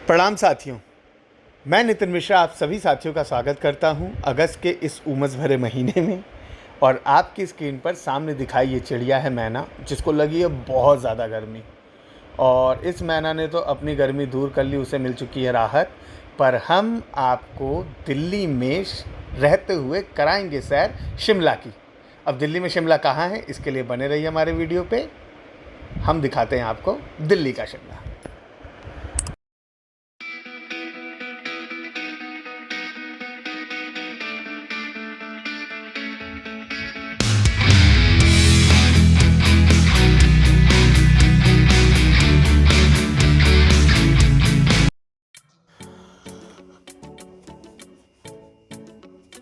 प्रणाम साथियों। मैं नितिन मिश्रा आप सभी साथियों का स्वागत करता हूं अगस्त के इस उमस भरे महीने में। और आपकी स्क्रीन पर सामने दिखाई ये चिड़िया है मैना, जिसको लगी है बहुत ज़्यादा गर्मी। और इस मैना ने तो अपनी गर्मी दूर कर ली, उसे मिल चुकी है राहत। पर हम आपको दिल्ली में रहते हुए कराएंगे सैर शिमला की। अब दिल्ली में शिमला कहाँ है, इसके लिए बने रहिए हमारे वीडियो पे। हम दिखाते हैं आपको दिल्ली का शिमला।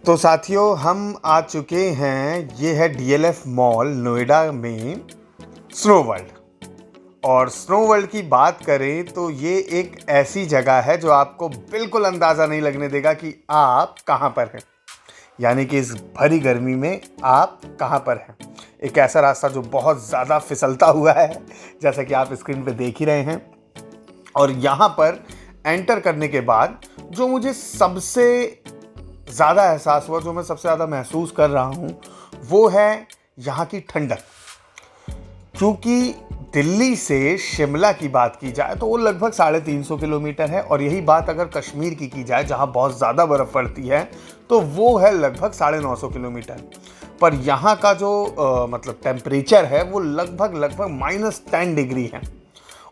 तो साथियों, हम आ चुके हैं, ये है डीएलएफ मॉल नोएडा में स्नो वर्ल्ड। और स्नो वर्ल्ड की बात करें तो ये एक ऐसी जगह है जो आपको बिल्कुल अंदाज़ा नहीं लगने देगा कि आप कहाँ पर हैं, यानी कि इस भरी गर्मी में आप कहाँ पर हैं। एक ऐसा रास्ता जो बहुत ज़्यादा फिसलता हुआ है, जैसा कि आप स्क्रीन पे देख ही रहे हैं। और यहाँ पर एंटर करने के बाद जो मुझे सबसे ज़्यादा एहसास हुआ, जो मैं सबसे ज़्यादा महसूस कर रहा हूँ, वो है यहाँ की ठंडक। क्योंकि दिल्ली से शिमला की बात की जाए तो वो लगभग 350 किलोमीटर है, और यही बात अगर कश्मीर की जाए जहाँ बहुत ज़्यादा बर्फ़ पड़ती है तो वो है लगभग 950 किलोमीटर। पर यहाँ का जो मतलब टेम्परेचर है वो लगभग -10 डिग्री है।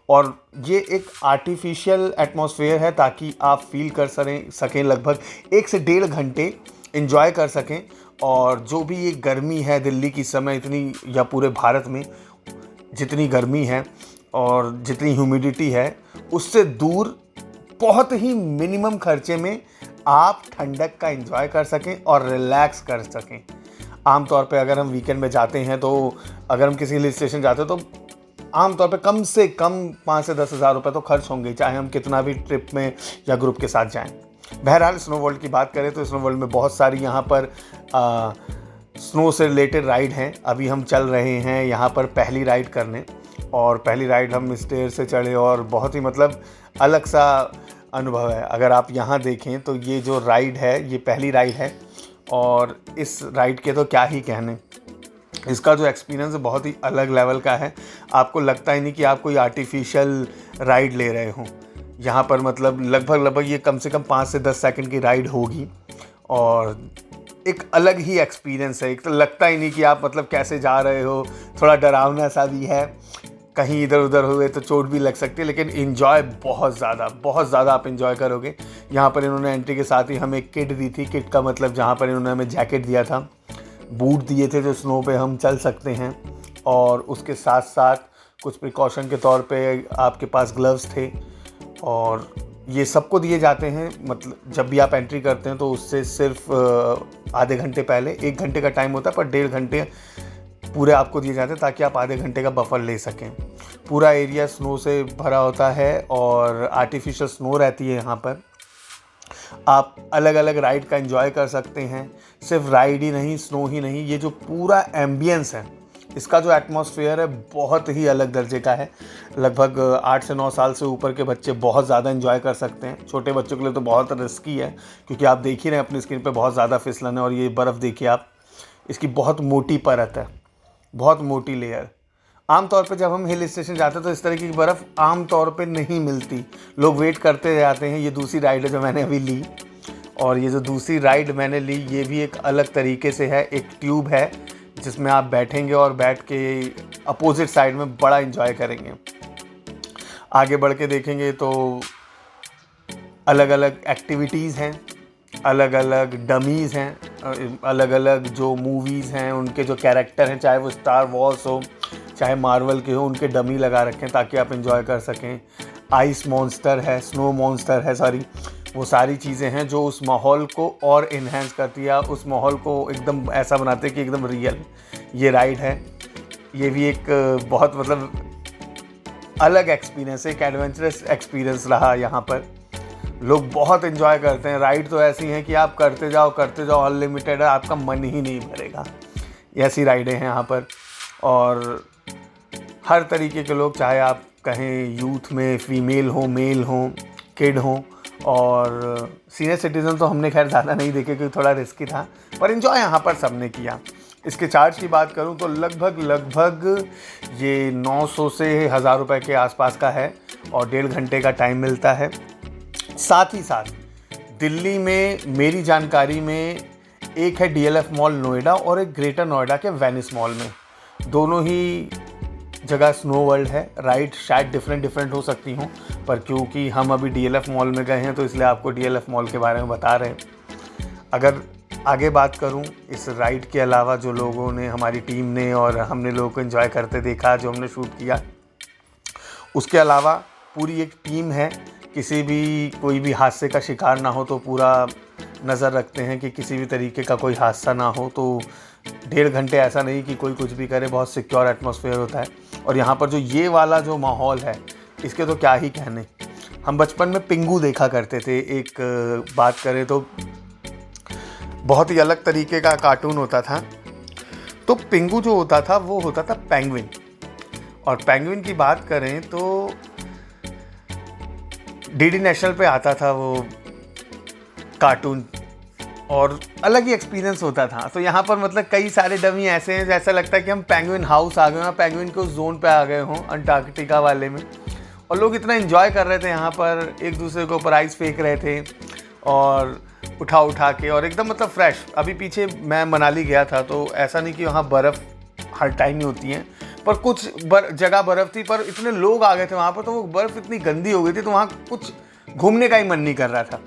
और ये एक आर्टिफिशियल एटमॉस्फेयर है ताकि आप फील कर सकें लगभग 1 से 1.5 घंटे एंजॉय कर सकें। और जो भी ये गर्मी है दिल्ली की समय इतनी, या पूरे भारत में जितनी गर्मी है और जितनी ह्यूमिडिटी है, उससे दूर बहुत ही मिनिमम खर्चे में आप ठंडक का एंजॉय कर सकें और रिलैक्स कर सकें। आमतौर पे अगर हम वीकेंड में जाते हैं, तो अगर हम किसी हिल स्टेशन जाते हैं तो आमतौर पे कम से कम 5 से 10 हज़ार रुपये तो खर्च होंगे, चाहे हम कितना भी ट्रिप में या ग्रुप के साथ जाएं। बहरहाल स्नो वर्ल्ड की बात करें तो स्नो वर्ल्ड में बहुत सारी यहाँ पर स्नो से रिलेटेड राइड हैं। अभी हम चल रहे हैं यहाँ पर पहली राइड करने, और पहली राइड हम स्टेयर से चढ़े और बहुत ही मतलब अलग सा अनुभव है। अगर आप यहाँ देखें तो ये जो राइड है ये पहली राइड है, और इस राइड के तो क्या ही कहने। इसका जो एक्सपीरियंस है बहुत ही अलग लेवल का है। आपको लगता ही नहीं कि आप कोई आर्टिफिशियल राइड ले रहे हों। यहाँ पर मतलब लगभग ये कम से कम 5 से 10 सेकंड की राइड होगी, और एक अलग ही एक्सपीरियंस है। एक तो लगता ही नहीं कि आप मतलब कैसे जा रहे हो, थोड़ा डरावना सा भी है, कहीं इधर उधर हुए तो चोट भी लग सकती है, लेकिन इन्जॉय बहुत ज़्यादा आप इन्जॉय करोगे। यहाँ पर इन्होंने एंट्री के साथ ही हमें एक किट दी थी। किट का मतलब जहाँ पर इन्होंने हमें जैकेट दिया था, बूट दिए थे जो स्नो पे हम चल सकते हैं, और उसके साथ साथ कुछ प्रिकॉशन के तौर पे आपके पास ग्लव्स थे। और ये सबको दिए जाते हैं, मतलब जब भी आप एंट्री करते हैं तो उससे सिर्फ आधे घंटे पहले, 1 घंटे का टाइम होता है, पर 1.5 घंटे पूरे आपको दिए जाते हैं ताकि आप आधे घंटे का बफर ले सकें। पूरा एरिया स्नो से भरा होता है और आर्टिफिशियल स्नो रहती है यहाँ पर। आप अलग अलग राइड का एंजॉय कर सकते हैं। सिर्फ राइड ही नहीं, स्नो ही नहीं, ये जो पूरा एम्बियंस है, इसका जो एटमॉस्फेयर है बहुत ही अलग दर्जे का है। लगभग 8 से 9 साल से ऊपर के बच्चे बहुत ज़्यादा एंजॉय कर सकते हैं। छोटे बच्चों के लिए तो बहुत रिस्की है, क्योंकि आप देख ही रहे हैं अपनी स्क्रीन पे बहुत ज़्यादा फिसलन है। और ये बर्फ़ देखिए आप, इसकी बहुत मोटी परत है, बहुत मोटी लेयर। आमतौर पे जब हम हिल स्टेशन जाते हैं तो इस तरह की बर्फ़ आमतौर पे नहीं मिलती, लोग वेट करते जाते हैं। ये दूसरी राइड है जो मैंने अभी ली, और ये जो दूसरी राइड मैंने ली ये भी एक अलग तरीके से है। एक ट्यूब है जिसमें आप बैठेंगे और बैठ के अपोजिट साइड में बड़ा एंजॉय करेंगे। आगे बढ़ के देखेंगे तो अलग अलग एक्टिविटीज़ हैं, अलग अलग डमीज़ हैं, अलग अलग जो मूवीज़ हैं उनके जो कैरेक्टर हैं, चाहे वो स्टार वॉर्स हो चाहे मार्वल के हो, उनके डमी लगा रखें ताकि आप एंजॉय कर सकें। आइस मॉन्स्टर है, स्नो मॉन्स्टर है, सॉरी, वो सारी चीज़ें हैं जो उस माहौल को और इन्हेंस करती है, उस माहौल को एकदम ऐसा बनाते हैं कि एकदम रियल ये राइड है। ये भी एक बहुत मतलब अलग एक्सपीरियंस, एक एडवेंचरस एक्सपीरियंस रहा। यहाँ पर लोग बहुत एंजॉय करते हैं। राइड तो ऐसी हैं कि आप करते जाओ, अनलिमिटेड है, आपका मन ही नहीं भरेगा। ऐसी राइडें हैं यहाँ पर, और हर तरीके के लोग, चाहे आप कहें यूथ में फीमेल हो, मेल हो, किड हों और सीनियर सिटीज़न तो हमने खैर ज़्यादा नहीं देखे क्योंकि थोड़ा रिस्की था, पर एंजॉय यहाँ पर सबने किया। इसके चार्ज की बात करूँ तो लगभग ये 900 से 1000 रुपये के आसपास का है और 1.5 घंटे का टाइम मिलता है। साथ ही साथ दिल्ली में मेरी जानकारी में एक है DLF मॉल नोएडा और एक ग्रेटर नोएडा के वेनिस मॉल में। दोनों ही जगह स्नो वर्ल्ड है। राइड शायद डिफरेंट हो सकती हूँ, पर क्योंकि हम अभी DLF मॉल में गए हैं तो इसलिए आपको DLF मॉल के बारे में बता रहे हैं। अगर आगे बात करूँ इस राइड के अलावा जो लोगों ने, हमारी टीम ने और हमने लोगों को एंजॉय करते देखा, जो हमने शूट किया, उसके अलावा पूरी एक टीम है। किसी भी कोई भी हादसे का शिकार ना हो तो पूरा नज़र रखते हैं कि किसी भी तरीके का कोई हादसा ना हो। तो 1.5 घंटे ऐसा नहीं कि कोई कुछ भी करे, बहुत सिक्योर एटमॉस्फेयर होता है। और यहाँ पर जो ये वाला जो माहौल है इसके तो क्या ही कहने। हम बचपन में पिंगू देखा करते थे। एक बात करें तो बहुत ही अलग तरीके का कार्टून होता था। तो पिंगू जो होता था वो होता था पेंगुइन। और पेंगुइन की बात करें तो DD नेशनल पे आता था वो कार्टून और अलग ही एक्सपीरियंस होता था। तो यहाँ पर मतलब कई सारे डमी ऐसे हैं जैसा लगता है कि हम पेंगुइन हाउस आ गए हैं, पेंगुइन के उस जोन पे आ गए हों, अंटार्कटिका वाले में। और लोग इतना एंजॉय कर रहे थे यहाँ पर, एक दूसरे के ऊपर आइस फेंक रहे थे और उठा के, और एकदम मतलब फ्रेश। अभी पीछे मैं मनाली गया था तो ऐसा नहीं कि वहाँ बर्फ़ हर टाइम ही होती है, पर कुछ जगह बर्फ़ थी, पर इतने लोग आ गए थे वहाँ पर तो वो बर्फ़ इतनी गंदी हो गई थी तो वहाँ कुछ घूमने का ही मन नहीं कर रहा था।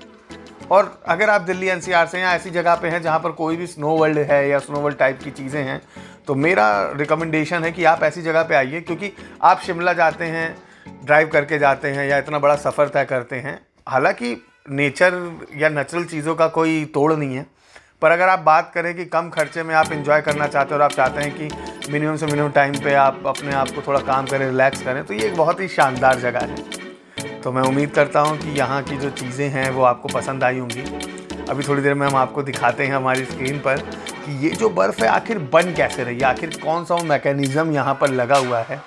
और अगर आप दिल्ली NCR से या ऐसी जगह पे हैं जहाँ पर कोई भी स्नो वर्ल्ड है या स्नो वर्ल्ड टाइप की चीज़ें हैं, तो मेरा रिकमेंडेशन है कि आप ऐसी जगह पे आइए। क्योंकि आप शिमला जाते हैं, ड्राइव करके जाते हैं या इतना बड़ा सफ़र तय करते हैं, हालांकि नेचर या नेचुरल चीज़ों का कोई तोड़ नहीं है, पर अगर आप बात करें कि कम खर्चे में आप एंजॉय करना चाहते हैं और आप चाहते हैं कि मिनिमम से मिनिमम टाइम पे आप अपने आप को थोड़ा काम करें, रिलैक्स करें, तो ये एक बहुत ही शानदार जगह है। तो मैं उम्मीद करता हूँ कि यहाँ की जो चीज़ें हैं वो आपको पसंद आई होंगी। अभी थोड़ी देर में हम आपको दिखाते हैं हमारी स्क्रीन पर कि ये जो बर्फ़ है आखिर बन कैसे रही है, आखिर कौन सा वो मैकेनिज़्म यहाँ पर लगा हुआ है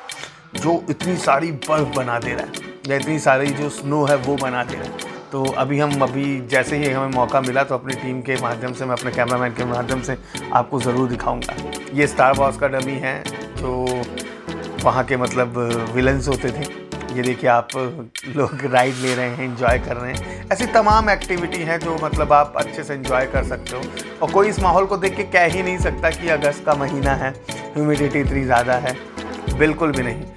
जो इतनी सारी बर्फ़ बना दे रहा है या इतनी सारी जो स्नो है वो बना दे रहा है। तो अभी जैसे ही हमें मौका मिला तो अपनी टीम के माध्यम से, मैं अपने कैमरामैन के माध्यम से आपको ज़रूर दिखाऊंगा। ये स्टार वॉर्स का डमी है जो वहाँ के मतलब विलन्स होते थे। ये देखिए आप लोग राइड ले रहे हैं, एंजॉय कर रहे हैं। ऐसी तमाम एक्टिविटी हैं जो मतलब आप अच्छे से एंजॉय कर सकते हो। और कोई इस माहौल को देख के कह ही नहीं सकता कि अगस्त का महीना है, ह्यूमिडिटी इतनी ज़्यादा है, बिल्कुल भी नहीं।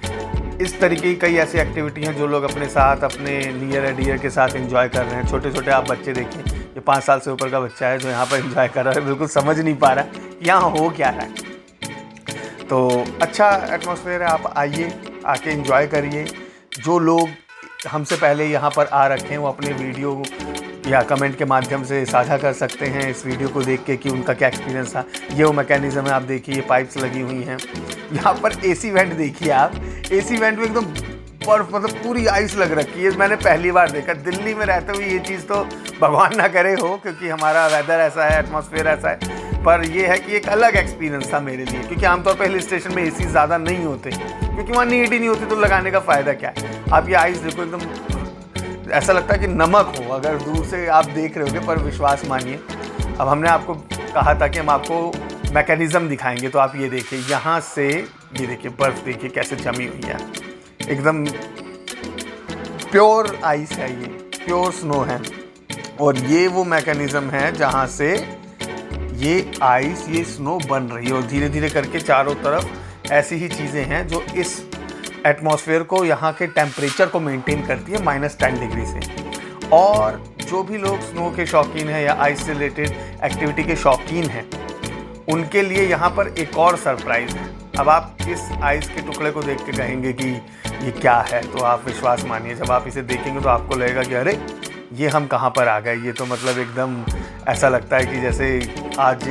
इस तरीके की कई ऐसी एक्टिविटी हैं जो लोग अपने साथ, अपने नियर एंड डियर के साथ एंजॉय कर रहे हैं। छोटे छोटे आप बच्चे देखिए, ये 5 साल से ऊपर का बच्चा है जो यहाँ पर एंजॉय कर रहा है, बिल्कुल समझ नहीं पा रहा है यहाँ हो क्या रहा है। तो अच्छा एटमॉस्फेयर है, आप आइए, आके एंजॉय करिए। जो लोग हमसे पहले यहाँ पर आ रखे हैं वो अपने वीडियो या कमेंट के माध्यम से साझा कर सकते हैं इस वीडियो को देख के कि उनका क्या एक्सपीरियंस था। ये वो मैकेनिज़्म है, आप देखिए ये पाइप्स लगी हुई हैं। यहाँ पर AC वेंट देखिए आप, AC वेंट में एकदम बर्फ़ मतलब पूरी आइस लग रखी है। मैंने पहली बार देखा। दिल्ली में रहते हुए ये चीज़ तो भगवान ना करे हो, क्योंकि हमारा वेदर ऐसा है, एटमॉस्फेयर ऐसा है। पर ये है कि एक अलग एक्सपीरियंस था मेरे लिए, क्योंकि आमतौर पर हिल स्टेशन में AC ज़्यादा नहीं होते, क्योंकि वहाँ नीड ही नहीं होती, तो लगाने का फ़ायदा क्या है। आप ये आइस देखो, एकदम ऐसा लगता है कि नमक हो अगर दूर से आप देख रहे होगे, पर विश्वास मानिए। अब हमने आपको कहा था कि हम आपको मैकेनिज़्म दिखाएंगे, तो आप ये देखिए यहाँ से, ये देखिए बर्फ़ देखिए कैसे जमी हुई है, एकदम प्योर आइस है, ये प्योर स्नो है। और ये वो मैकेनिज़्म है जहाँ से ये आइस, ये स्नो बन रही है। और धीरे धीरे करके चारों तरफ ऐसी ही चीज़ें हैं जो इस एटमॉस्फेयर को, यहाँ के टेम्परेचर को मेंटेन करती है -10 डिग्री से। और जो भी लोग स्नो के शौकीन हैं या आइस से रिलेटेड एक्टिविटी के शौकीन हैं, उनके लिए यहाँ पर एक और सरप्राइज़ है। अब आप इस आइस के टुकड़े को देख के कहेंगे कि ये क्या है, तो आप विश्वास मानिए, जब आप इसे देखेंगे तो आपको लगेगा कि अरे ये हम कहाँ पर आ गए। ये तो मतलब एकदम ऐसा लगता है कि जैसे आज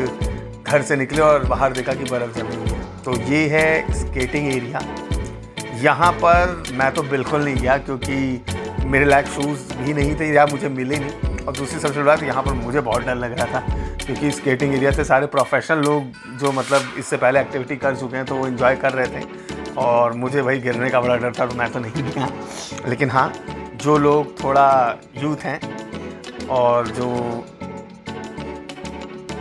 घर से निकले और बाहर देखा कि बर्फ़ जमी हुई है। तो ये है स्केटिंग एरिया। यहाँ पर मैं तो बिल्कुल नहीं गया, क्योंकि मेरे लायक शूज़ भी नहीं थे या मुझे मिले नहीं। और दूसरी सबसे बड़ी बात, यहाँ पर मुझे बहुत डर लग रहा था, क्योंकि स्केटिंग एरिया से सारे प्रोफेशनल लोग जो मतलब इससे पहले एक्टिविटी कर चुके हैं, तो वो एंजॉय कर रहे थे और मुझे वही गिरने का बड़ा डर था, तो मैं तो नहीं गया। लेकिन हाँ, जो लोग थोड़ा यूथ हैं और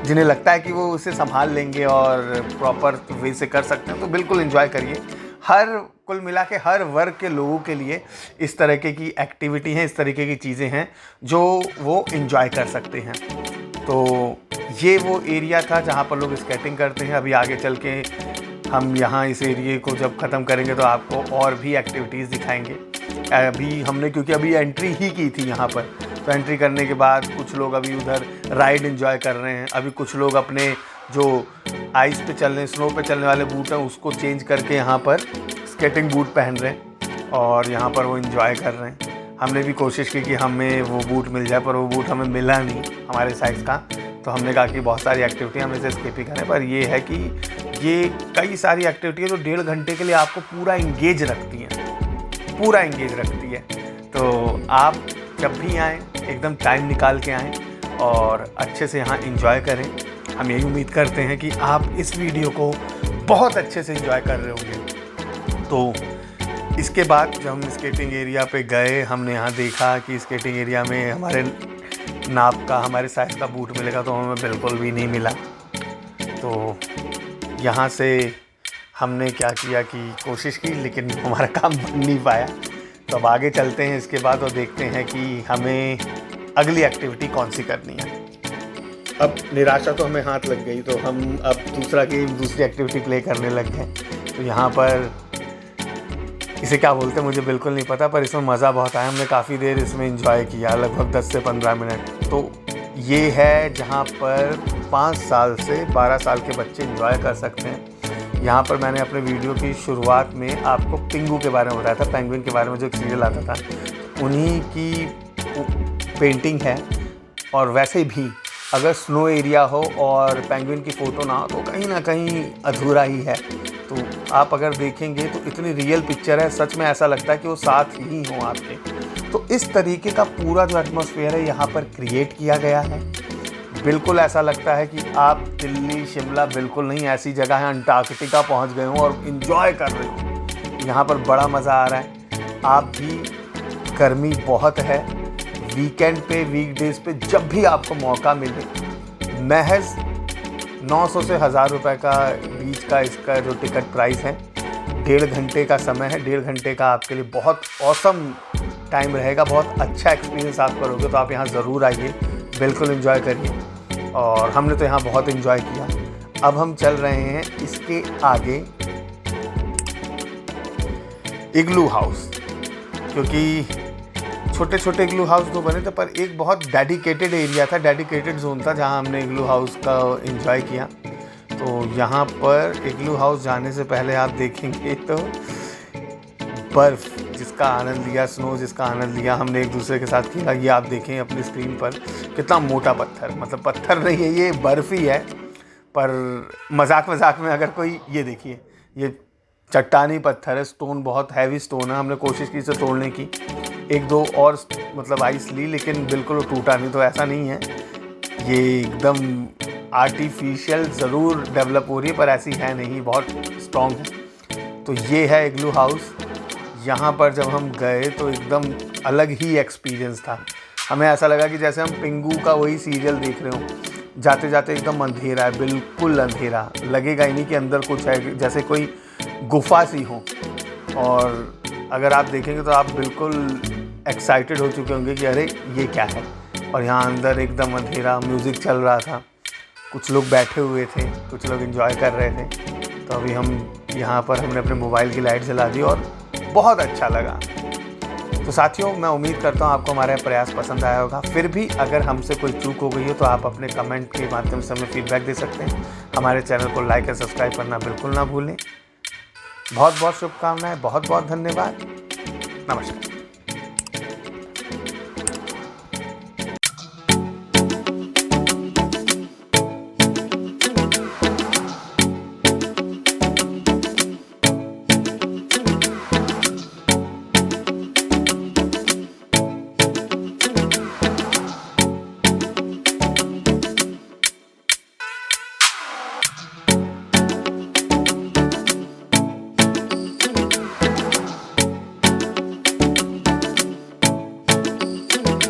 जिन्हें लगता है कि वो उसे संभाल लेंगे और प्रॉपर वे से कर सकते हैं, तो बिल्कुल एंजॉय करिए। कुल मिला के हर वर्ग के लोगों के लिए इस तरीके की एक्टिविटी हैं, इस तरीके की चीज़ें हैं जो वो एंजॉय कर सकते हैं। तो ये वो एरिया था जहाँ पर लोग स्केटिंग करते हैं। अभी आगे चल के हम यहाँ इस एरिए को जब ख़त्म करेंगे तो आपको और भी एक्टिविटीज़ दिखाएंगे। अभी हमने क्योंकि अभी एंट्री ही की थी यहाँ पर, तो एंट्री करने के बाद कुछ लोग अभी उधर राइड एंजॉय कर रहे हैं। अभी कुछ लोग अपने जो आइस पे चलने, स्नो पे चलने वाले बूट हैं उसको चेंज करके यहाँ पर स्केटिंग बूट पहन रहे हैं और यहाँ पर वो एंजॉय कर रहे हैं। हमने भी कोशिश की कि हमें वो बूट मिल जाए, पर वो बूट हमें मिला नहीं हमारे साइज़ का। तो हमने कहा कि बहुत सारी एक्टिविटी हम इसे स्किप ही करें, पर ये है कि ये कई सारी एक्टिविटी है जो 1.5 घंटे के लिए आपको पूरा इंगेज रखती है। तो आप जब भी आएँ एकदम टाइम निकाल के आएँ और अच्छे से यहाँ एंजॉय करें। हम यही उम्मीद करते हैं कि आप इस वीडियो को बहुत अच्छे से एंजॉय कर रहे होंगे। तो इसके बाद जब हम स्केटिंग एरिया पे गए, हमने यहाँ देखा कि स्केटिंग एरिया में हमारे नाप का, हमारे साइज़ का बूट मिलेगा, तो हमें बिल्कुल भी नहीं मिला। तो यहाँ से हमने क्या किया कि कोशिश की, लेकिन हमारा काम बन नहीं पाया। तो अब आगे चलते हैं इसके बाद और देखते हैं कि हमें अगली एक्टिविटी कौन सी करनी है। अब निराशा तो हमें हाथ लग गई, तो हम अब दूसरी एक्टिविटी प्ले करने लग गए। तो यहाँ पर इसे क्या बोलते हैं मुझे बिल्कुल नहीं पता, पर इसमें मज़ा बहुत आया। हमने काफ़ी देर इसमें एंजॉय किया, लगभग 10 से 15 मिनट। तो ये है जहाँ पर 5 साल से 12 साल के बच्चे एंजॉय कर सकते हैं। यहाँ पर मैंने अपने वीडियो की शुरुआत में आपको पिंगू के बारे में बताया था, पेंगुइन के बारे में, जो एक सीरियल आता था, उन्हीं की पेंटिंग है। और वैसे भी अगर स्नो एरिया हो और पेंगुइन की फ़ोटो ना हो तो कहीं ना कहीं अधूरा ही है। तो आप अगर देखेंगे तो इतनी रियल पिक्चर है, सच में ऐसा लगता है कि वो साथ ही हो आपके। तो इस तरीके का पूरा जो एटमॉस्फेयर है यहाँ पर क्रिएट किया गया है। बिल्कुल ऐसा लगता है कि आप दिल्ली, शिमला बिल्कुल नहीं, ऐसी जगह है अंटार्कटिका पहुँच गए हो और इन्जॉय कर रहे हो। यहाँ पर बड़ा मज़ा आ रहा है। आप भी, गर्मी बहुत है, वीकेंड पे, वीकडेज़ पे जब भी आपको मौका मिले, महज 900 से 1000 रुपये का बीच का इसका जो टिकट प्राइस है। 1.5 घंटे का समय है। 1.5 घंटे का आपके लिए बहुत ऑसम टाइम रहेगा, बहुत अच्छा एक्सपीरियंस आप करोगे। तो आप यहाँ ज़रूर आइए, बिल्कुल एंजॉय करिए। और हमने तो यहाँ बहुत एंजॉय किया। अब हम चल रहे हैं इसके आगे इग्लू हाउस, क्योंकि छोटे छोटे इग्लू हाउस तो बने थे, पर एक बहुत डेडिकेटेड एरिया था, डेडिकेटेड जोन था जहाँ हमने इग्लू हाउस का एंजॉय किया। तो यहाँ पर इग्लू हाउस जाने से पहले आप देखेंगे तो बर्फ़ जिसका आनंद लिया, स्नो जिसका आनंद लिया हमने एक दूसरे के साथ किया। ये आप देखें अपनी स्क्रीन पर कितना मोटा पत्थर, मतलब पत्थर नहीं है, ये बर्फ़ ही है। पर मजाक में अगर कोई, ये देखिए, ये चट्टानी पत्थर है, स्टोन बहुत हैवी स्टोन है। हमने कोशिश की इसे तोड़ने की, 1-2 और मतलब आइस ली, लेकिन बिल्कुल टूटा नहीं। तो ऐसा नहीं है, ये एकदम आर्टिफिशियल ज़रूर डेवलप हो रही है, पर ऐसी है नहीं, बहुत स्ट्रॉन्ग है। तो ये है इग्लू हाउस। यहाँ पर जब हम गए तो एकदम अलग ही एक्सपीरियंस था। हमें ऐसा लगा कि जैसे हम पिंगू का वही सीरियल देख रहे हो। जाते जाते एकदम अंधेरा है, बिल्कुल अंधेरा, लगेगा ही नहीं कि अंदर कुछ है, जैसे कोई गुफा सी हो। और अगर आप देखेंगे तो आप बिल्कुल एक्साइटेड हो चुके होंगे कि अरे ये क्या है। और यहाँ अंदर एकदम अंधेरा, म्यूज़िक चल रहा था, कुछ लोग बैठे हुए थे, कुछ लोग एंजॉय कर रहे थे। तो अभी हम यहाँ पर हमने अपने मोबाइल की लाइट जला दी और बहुत अच्छा लगा। तो साथियों, मैं उम्मीद करता हूँ आपको हमारा प्रयास पसंद आया होगा। फिर भी अगर हमसे कोई चूक हो गई हो तो आप अपने कमेंट के माध्यम से हमें फीडबैक दे सकते हैं। हमारे चैनल को लाइक और सब्सक्राइब करना बिल्कुल ना भूलें। बहुत बहुत शुभकामनाएं, बहुत बहुत धन्यवाद। नमस्कार।